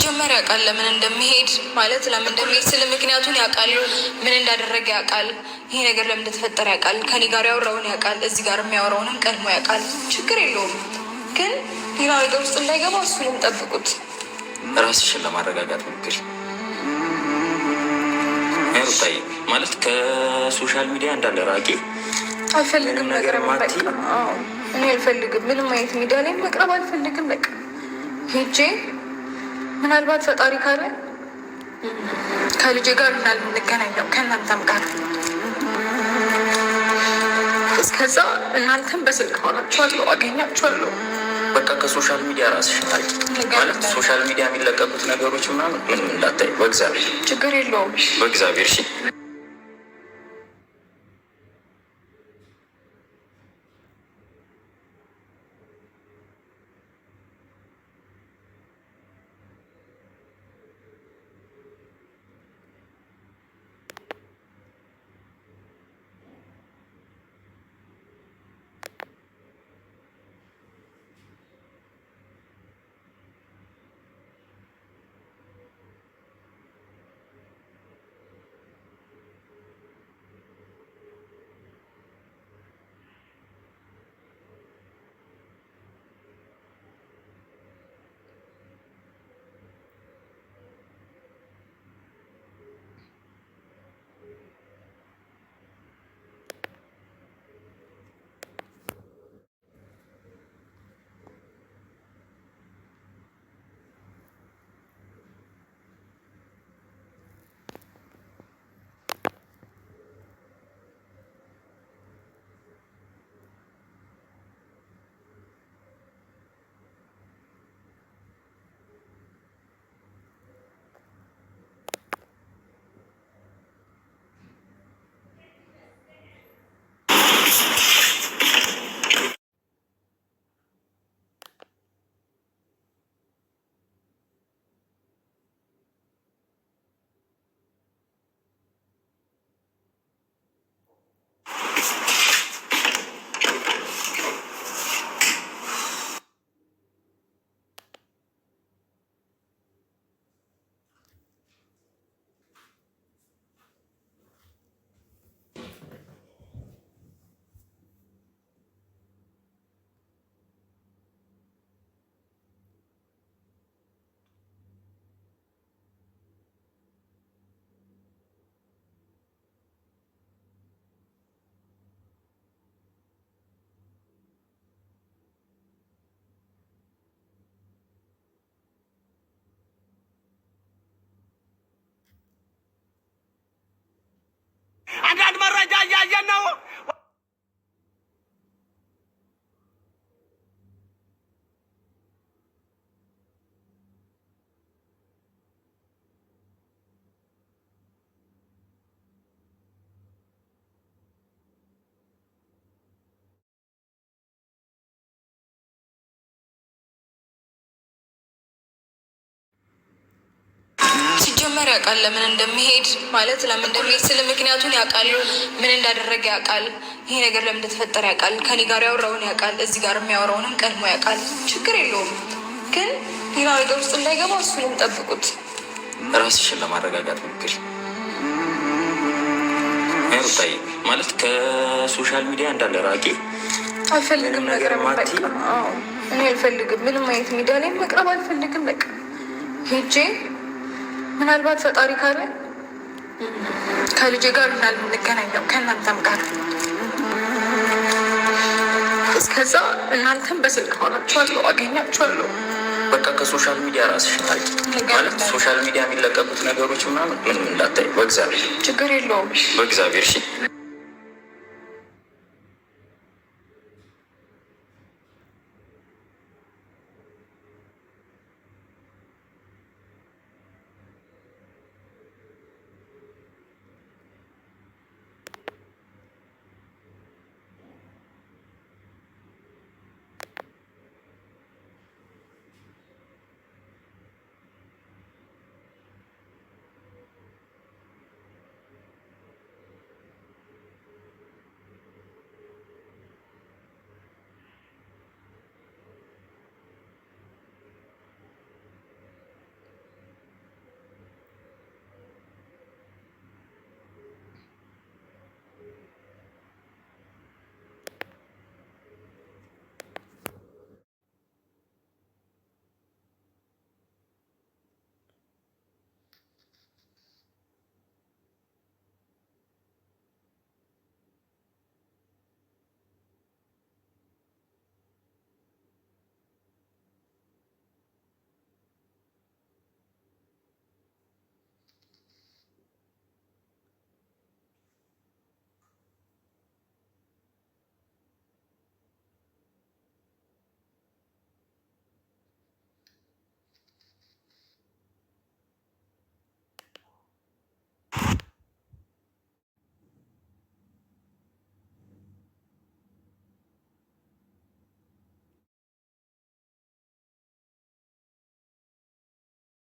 ሲጀመር ያውቃል ለምን እንደሚሄድ ማለት ለምን እንደሚሄድ ስለ ምክንያቱን ያውቃል። ምን እንዳደረገ ያውቃል። ይሄ ነገር ለምን እንደተፈጠረ ያውቃል። ከኔ ጋር ያወራውን ያውቃል። እዚህ ጋር የሚያወራውንም ቀድሞ ያውቃል። ችግር የለውም ግን ሌላ ነገር ውስጥ እንዳይገባ እሱንም ጠብቁት። ራስሽን ለማረጋጋት ሞክሪ ሩታዬ። ማለት ከሶሻል ሚዲያ እንዳለ ራቂ። አልፈልግም ነገር ማቲ እኔ አልፈልግም። ምንም አይነት ሚዲያ ላይ መቅረብ አልፈልግም። በቃ ሄጄ ምናልባት ፈጣሪ ካለ ከልጄ ጋር እንዳልንገናኝ ነው ከእናንተም ጋር። እስከዛ እናንተም በስልክ ሆናችኋለሁ፣ አገኛችኋለሁ። በቃ ከሶሻል ሚዲያ ራስሽን ታቂ። ማለት ሶሻል ሚዲያ የሚለቀቁት ነገሮች ምናምን ምንም እንዳታይ በእግዚአብሔር። ችግር የለውም በእግዚአብሔር። እሺ አንዳንድ መረጃ እያየን ነው። ሲጀመር ያውቃል ለምን እንደሚሄድ ማለት ለምን እንደሚሄድ ስለ ምክንያቱን ያውቃል። ምን እንዳደረገ ያውቃል። ይሄ ነገር ለምን እንደተፈጠረ ያውቃል። ከኔ ጋር ያወራውን ያውቃል። እዚህ ጋር የሚያወራውንም ቀድሞ ያውቃል። ችግር የለውም ግን ሌላ ነገር ውስጥ እንዳይገባ እሱንም ጠብቁት። ራስሽን ለማረጋጋት ሞክሪ ሩታዬ። ማለት ከሶሻል ሚዲያ እንዳለ ራቂ። አልፈልግም ነገር ማቲ እኔ አልፈልግም። ምንም አይነት ሚዲያ ላይ መቅረብ አልፈልግም። በቃ ሄጄ ምናልባት ፈጣሪ ካለ ከልጄ ጋር እንዳልንገናኝ ነው ከእናንተም ጋር። እስከዛ እናንተም በስልክ ሆናችኋለሁ፣ አገኛችኋለሁ። በቃ ከሶሻል ሚዲያ ራስሽን ታቂ። ማለት ሶሻል ሚዲያ የሚለቀቁት ነገሮች ምናምን ምንም እንዳታይ በእግዚአብሔር። ችግር የለውም በእግዚአብሔር። እሺ